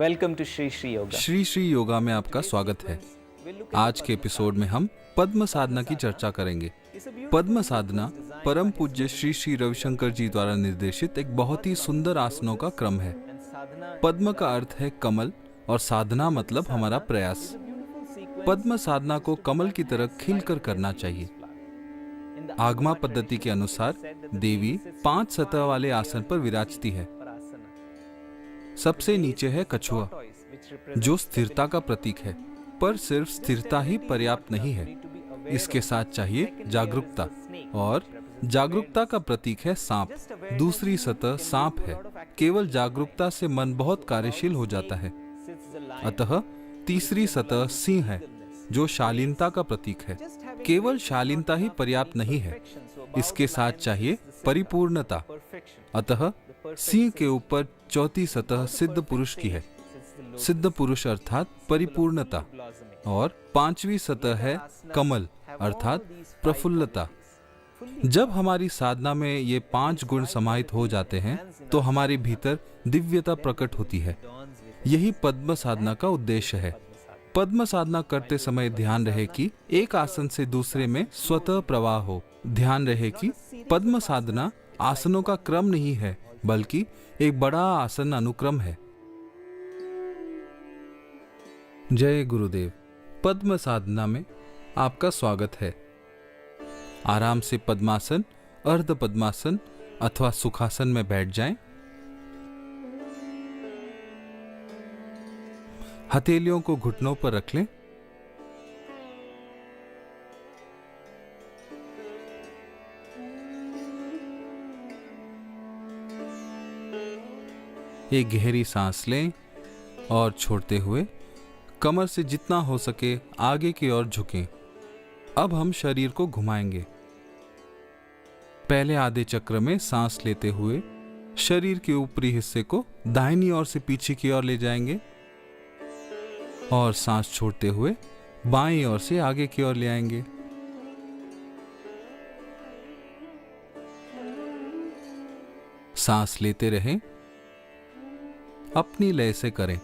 Welcome to Sri Sri Yoga. Sri Sri Yoga में आपका स्वागत है। आज के एपिसोड में हम पद्म साधना की चर्चा करेंगे। पद्म साधना परम पूज्य श्री श्री रविशंकर जी द्वारा निर्देशित एक बहुत ही सुंदर आसनों का क्रम है। पद्म का अर्थ है कमल और साधना मतलब हमारा प्रयास। पद्म साधना को कमल की तरह खिलकर करना चाहिए। आगमा पद्धति के अनुसार देवी 5 सतह वाले आसन पर विराजती है। सबसे नीचे है कछुआ, जो स्थिरता का प्रतीक है, पर सिर्फ स्थिरता ही पर्याप्त नहीं है। इसके साथ चाहिए जागरूकता, और जागरूकता का प्रतीक है सांप। दूसरी सतह सांप है। केवल जागरूकता से मन बहुत कार्यशील हो जाता है। अतः तीसरी सतह सिंह है, जो शालीनता का प्रतीक है। केवल शालीनता ही पर्याप्त नहीं है, इसके साथ चाहिए परिपूर्णता। अतः सिंह के ऊपर चौथी सतह सिद्ध पुरुष की है। सिद्ध पुरुष अर्थात परिपूर्णता। और 5वीं सतह है कमल अर्थात प्रफुल्लता। जब हमारी साधना में ये 5 गुण समाहित हो जाते हैं तो हमारे भीतर दिव्यता प्रकट होती है। यही पद्म साधना का उद्देश्य है। पद्म साधना करते समय ध्यान रहे कि एक आसन से दूसरे में स्वतः प्रवाह हो। ध्यान रहे कि पद्म साधना आसनों का क्रम नहीं है, बल्कि एक बड़ा आसन अनुक्रम है। जय गुरुदेव। पद्म साधना में आपका स्वागत है। आराम से पद्मासन, अर्ध पद्मासन अथवा सुखासन में बैठ जाएं। हथेलियों को घुटनों पर रख लें। एक गहरी सांस लें और छोड़ते हुए कमर से जितना हो सके आगे की ओर झुकें। अब हम शरीर को घुमाएंगे। पहले आधे चक्र में सांस लेते हुए शरीर के ऊपरी हिस्से को दाहिनी ओर से पीछे की ओर ले जाएंगे, और सांस छोड़ते हुए बाईं ओर से आगे की ओर ले आएंगे। सांस लेते रहें, अपनी लय से करें।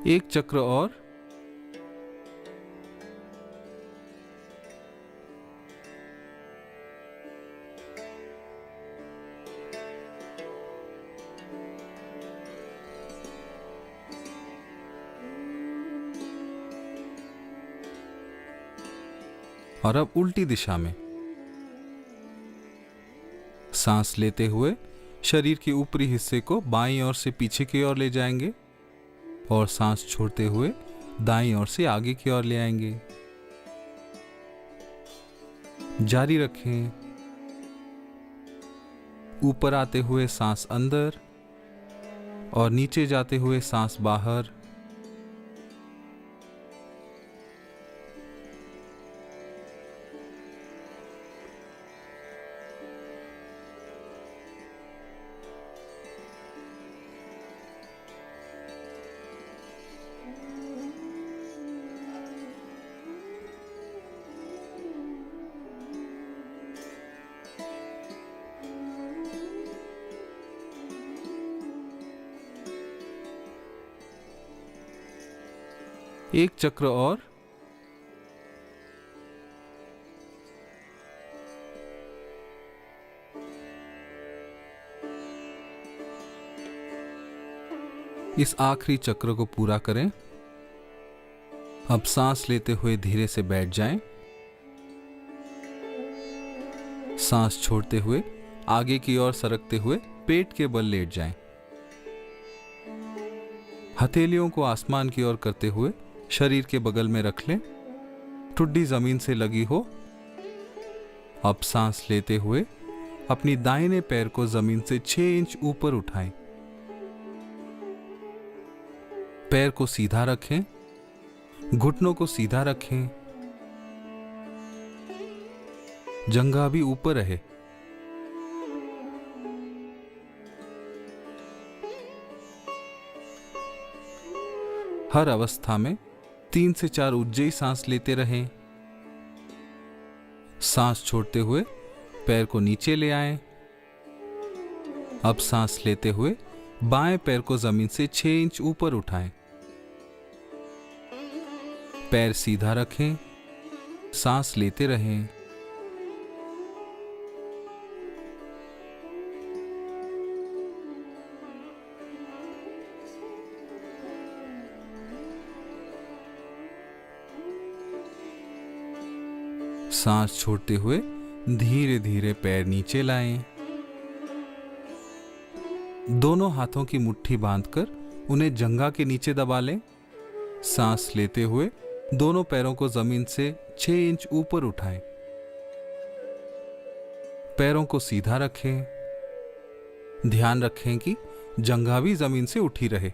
एक चक्र और। और अब उल्टी दिशा में सांस लेते हुए शरीर के ऊपरी हिस्से को बाईं ओर से पीछे की ओर ले जाएंगे, और सांस छोड़ते हुए दाईं ओर से आगे की ओर ले आएंगे। जारी रखें। ऊपर आते हुए सांस अंदर और नीचे जाते हुए सांस बाहर। एक चक्र और। इस आखिरी चक्र को पूरा करें। अब सांस लेते हुए धीरे से बैठ जाएं सांस छोड़ते हुए आगे की ओर सरकते हुए पेट के बल लेट जाएं। हथेलियों को आसमान की ओर करते हुए शरीर के बगल में रख लें। ठुड्डी जमीन से लगी हो। अब सांस लेते हुए अपनी दाहिने पैर को जमीन से 6 इंच ऊपर उठाएं। पैर को सीधा रखें, घुटनों को सीधा रखें, जंघा भी ऊपर रहे। हर अवस्था में 3 से 4 उज्जयी सांस लेते रहें। सांस छोड़ते हुए पैर को नीचे ले आएं। अब सांस लेते हुए बाएं पैर को जमीन से 6 इंच ऊपर उठाएं। पैर सीधा रखें, सांस लेते रहें। सांस छोड़ते हुए धीरे धीरे पैर नीचे लाएं। दोनों हाथों की मुट्ठी बांधकर उन्हें जंघा के नीचे दबा लें। सांस लेते हुए दोनों पैरों को जमीन से 6 इंच ऊपर उठाएं। पैरों को सीधा रखें। ध्यान रखें कि जंघा भी जमीन से उठी रहे।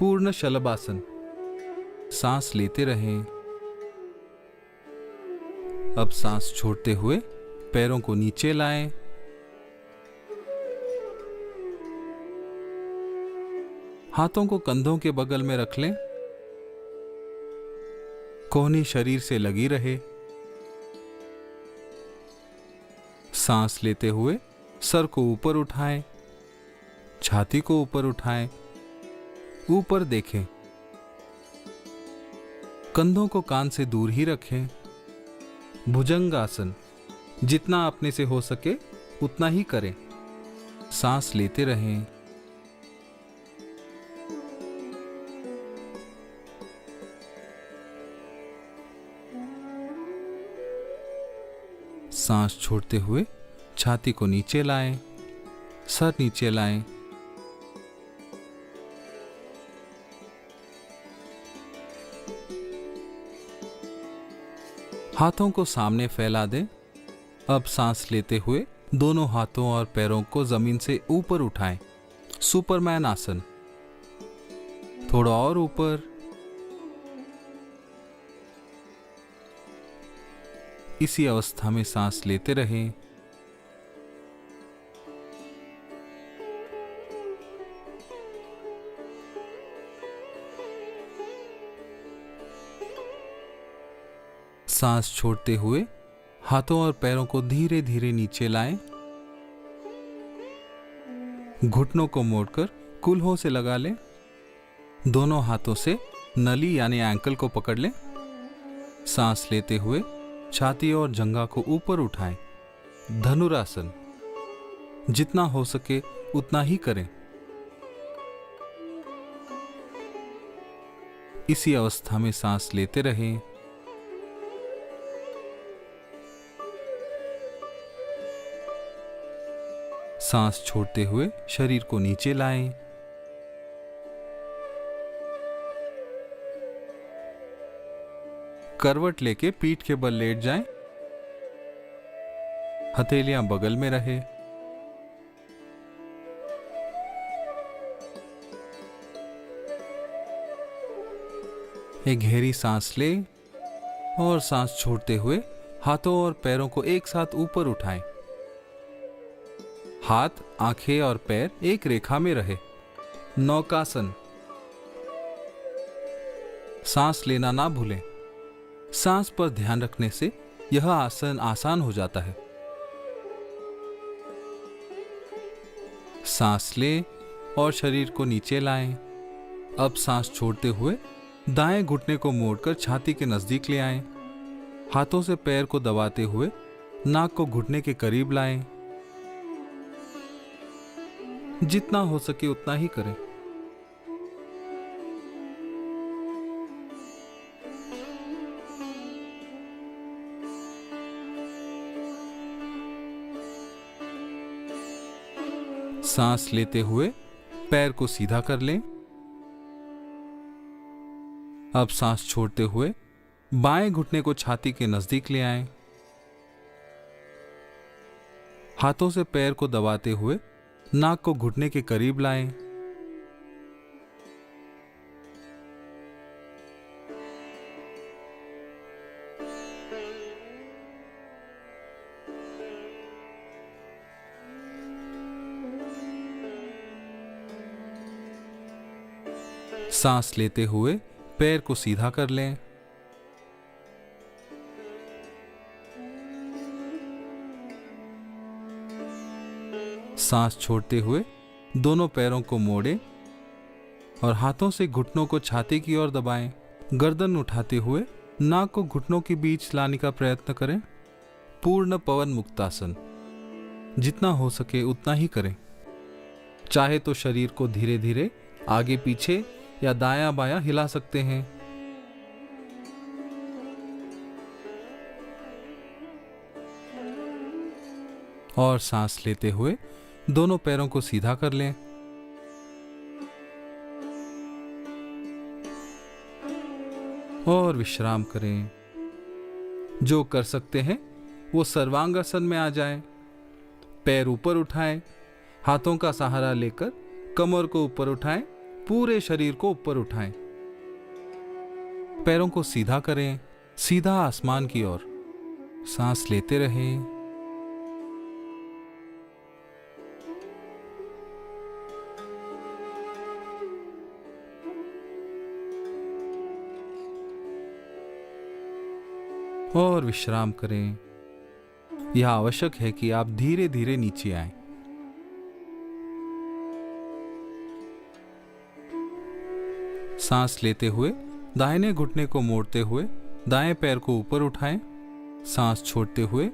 पूर्ण शलभासन। सांस लेते रहें। अब सांस छोड़ते हुए पैरों को नीचे लाएं। हाथों को कंधों के बगल में रख लें। कोहनी शरीर से लगी रहे। सांस लेते हुए सर को ऊपर उठाएं, छाती को ऊपर उठाएं, ऊपर देखें। कंधों को कान से दूर ही रखें। भुजंगासन। जितना अपने से हो सके उतना ही करें। सांस लेते रहें। सांस छोड़ते हुए छाती को नीचे लाएं, सर नीचे लाएं। हाथों को सामने फैला दें। अब सांस लेते हुए दोनों हाथों और पैरों को जमीन से ऊपर उठाएं। सुपरमैन आसन। थोड़ा और ऊपर। इसी अवस्था में सांस लेते रहें। सांस छोड़ते हुए हाथों और पैरों को धीरे धीरे नीचे लाएं। घुटनों को मोड़कर कूल्हों से लगा लें। दोनों हाथों से नली यानी एंकल को पकड़ लें। सांस लेते हुए छाती और जंघा को ऊपर उठाएं। धनुरासन। जितना हो सके उतना ही करें। इसी अवस्था में सांस लेते रहें। सांस छोड़ते हुए शरीर को नीचे लाएं। करवट लेके पीठ के बल लेट जाएं। हथेलियां बगल में रहे। एक गहरी सांस लें और सांस छोड़ते हुए हाथों और पैरों को एक साथ ऊपर उठाएं। हाथ, आंखें और पैर एक रेखा में रहे। नौकासन। सांस लेना ना भूलें। सांस पर ध्यान रखने से यह आसन आसान हो जाता है। सांस लें और शरीर को नीचे लाएं। अब सांस छोड़ते हुए दाएं घुटने को मोड़कर छाती के नजदीक ले आएं। हाथों से पैर को दबाते हुए नाक को घुटने के करीब लाएं। जितना हो सके उतना ही करें। सांस लेते हुए पैर को सीधा कर लें। अब सांस छोड़ते हुए बाएं घुटने को छाती के नजदीक ले आएं। हाथों से पैर को दबाते हुए नाक को घुटने के करीब लाएं। सांस लेते हुए पैर को सीधा कर लें। सांस छोड़ते हुए दोनों पैरों को मोड़ें और हाथों से घुटनों को छाती की ओर दबाएं। गर्दन उठाते हुए नाक को घुटनों के बीच लाने का प्रयत्न करें। पूर्ण पवन मुक्तासन जितना हो सके उतना ही करें। चाहे तो शरीर को धीरे धीरे आगे पीछे या दायां बायां हिला सकते हैं। और सांस लेते हुए दोनों पैरों को सीधा कर लें। और विश्राम करें। जो कर सकते हैं वो सर्वांगासन में आ जाएं। पैर ऊपर उठाएं, हाथों का सहारा लेकर कमर को ऊपर उठाएं, पूरे शरीर को ऊपर उठाएं। पैरों को सीधा करें, सीधा आसमान की ओर। सांस लेते रहें। और विश्राम करें। यह आवश्यक है कि आप धीरे धीरे नीचे आएं। सांस लेते हुए दाहिने घुटने को मोड़ते हुए दाएं पैर को ऊपर उठाएं। सांस छोड़ते हुए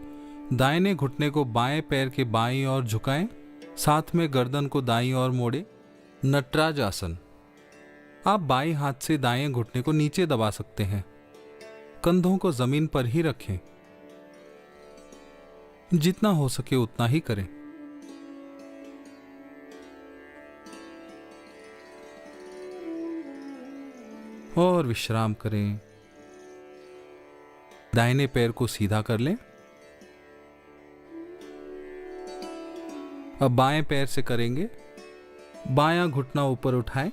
दाहिने घुटने को बाएं पैर के बाईं ओर झुकाएं। साथ में गर्दन को दाईं ओर मोड़े। नटराज आसन। आप बाएं हाथ से दाएं घुटने को नीचे दबा सकते हैं। कंधों को जमीन पर ही रखें। जितना हो सके उतना ही करें। और विश्राम करें। दाहिने पैर को सीधा कर लें। अब बाएं पैर से करेंगे। बायां घुटना ऊपर उठाएं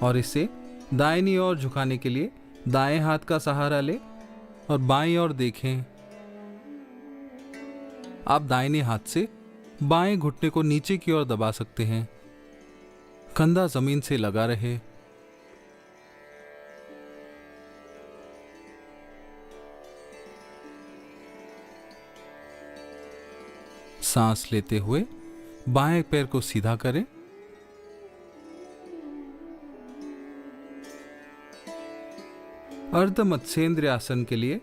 और इसे दाहिनी ओर झुकाने के लिए दाएं हाथ का सहारा लें और बाईं ओर देखें। आप दाहिने हाथ से बाएं घुटने को नीचे की ओर दबा सकते हैं। कंधा जमीन से लगा रहे। सांस लेते हुए बाएं पैर को सीधा करें। अर्ध मत्स्येंद्र आसन के लिए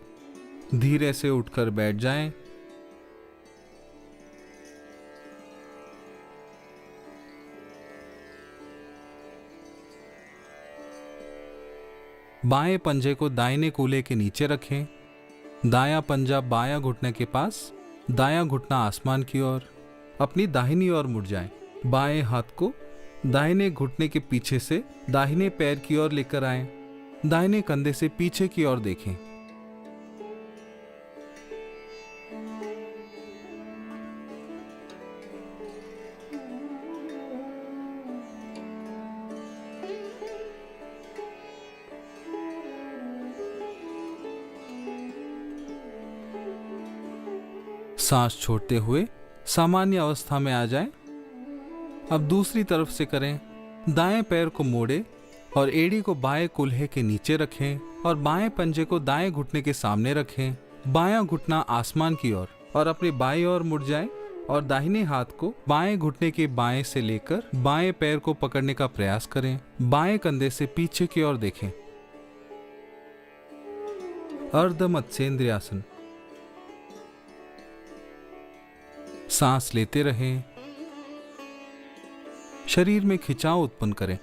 धीरे से उठकर बैठ जाएं। बाएं पंजे को दाहिने कूल्हे के नीचे रखें। दायां पंजा बायां घुटने के पास, दायां घुटना आसमान की ओर। अपनी दाहिनी ओर मुड़ जाएं। बाएं हाथ को दाहिने घुटने के पीछे से दाहिने पैर की ओर लेकर आएं। दाहिने कंधे से पीछे की ओर देखें। सांस छोड़ते हुए सामान्य अवस्था में आ जाएं। अब दूसरी तरफ से करें। दाएं पैर को मोड़े और एड़ी को बाएं कूल्हे के नीचे रखें और बाएं पंजे को दाएं घुटने के सामने रखें। बायां घुटना आसमान की ओर और अपनी बाईं ओर मुड़ जाएं और दाहिने हाथ को बाएं घुटने के बाएं से लेकर बाएं पैर को पकड़ने का प्रयास करें। बाएं कंधे से पीछे की ओर देखें। अर्ध मत्स्येंद्र आसन। सांस लेते रहें। शरीर में खिंचाव उत्पन्न करें।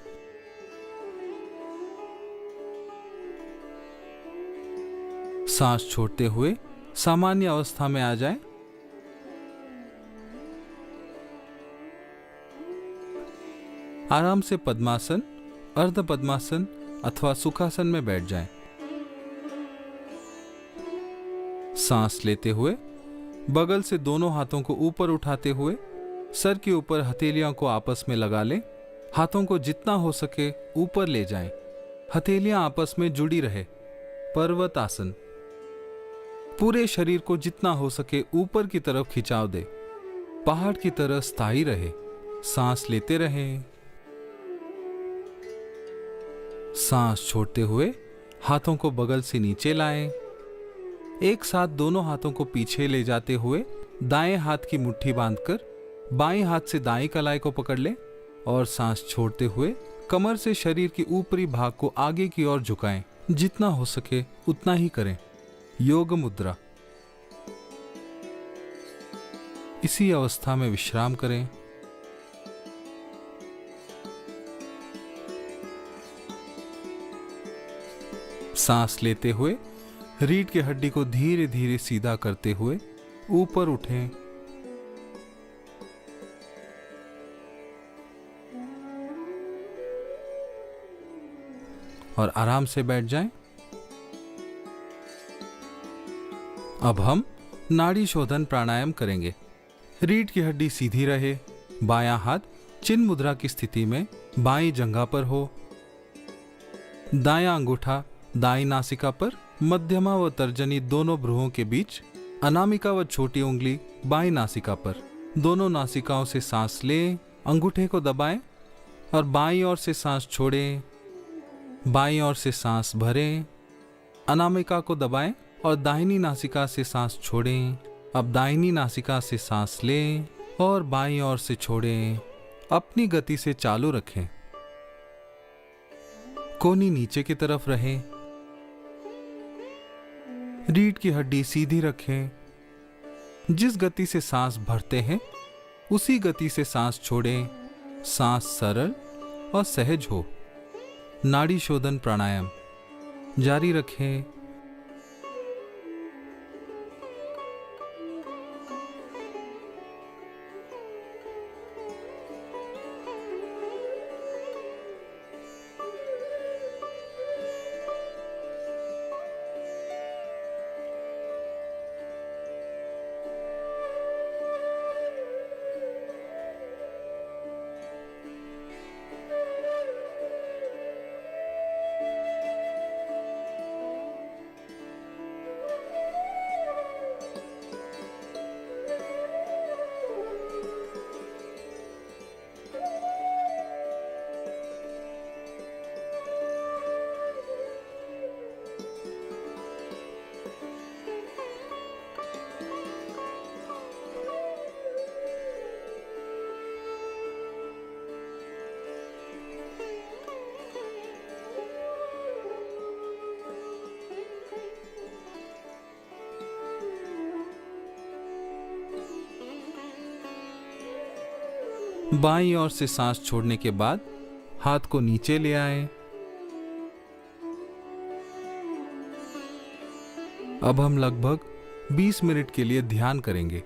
सांस छोड़ते हुए सामान्य अवस्था में आ जाएं। आराम से पद्मासन, अर्ध पद्मासन अथवा सुखासन में बैठ जाएं। सांस लेते हुए बगल से दोनों हाथों को ऊपर उठाते हुए सर के ऊपर हथेलियों को आपस में लगा लें। हाथों को जितना हो सके ऊपर ले जाएं। हथेलियां आपस में जुड़ी रहे। पर्वत आसन। पूरे शरीर को जितना हो सके ऊपर की तरफ खिंचाव दे। पहाड़ की तरह स्थायी रहे। सांस लेते रहें। सांस छोड़ते हुए हाथों को बगल से नीचे लाएं। एक साथ दोनों हाथों को पीछे ले जाते हुए दाएं हाथ की मुट्ठी बांधकर बाएं हाथ से दाएं कलाई को पकड़ लें और सांस छोड़ते हुए कमर से शरीर के ऊपरी भाग को आगे की ओर झुकाएं। जितना हो सके उतना ही करें। योग मुद्रा। इसी अवस्था में विश्राम करें। सांस लेते हुए रीढ़ की हड्डी को धीरे धीरे सीधा करते हुए ऊपर उठें। और आराम से बैठ जाएं। अब हम नाड़ी शोधन प्राणायाम करेंगे। रीढ़ की हड्डी सीधी रहे। बायां हाथ चिन्ह मुद्रा की स्थिति में बाईं जंघा पर हो। दायां अंगूठा दाईं नासिका पर, मध्यमा व तर्जनी दोनों भ्रुओं के बीच, अनामिका व छोटी उंगली बाईं नासिका पर। दोनों नासिकाओं से सांस लें। अंगूठे को दबाएं और बाईं ओर से सांस छोड़ें। बाईं ओर से सांस भरें। अनामिका को दबाएं और दाहिनी नासिका से सांस छोड़ें। अब दाहिनी नासिका से सांस लें और बाईं ओर से छोड़ें। अपनी गति से चालू रखें। कोहनी नीचे की तरफ रहे। रीढ़ की हड्डी सीधी रखें। जिस गति से सांस भरते हैं उसी गति से सांस छोड़ें। सांस सरल और सहज हो। नाड़ी शोधन प्राणायाम जारी रखें। बाईं ओर से सांस छोड़ने के बाद हाथ को नीचे ले आएं। अब हम लगभग 20 मिनट के लिए ध्यान करेंगे।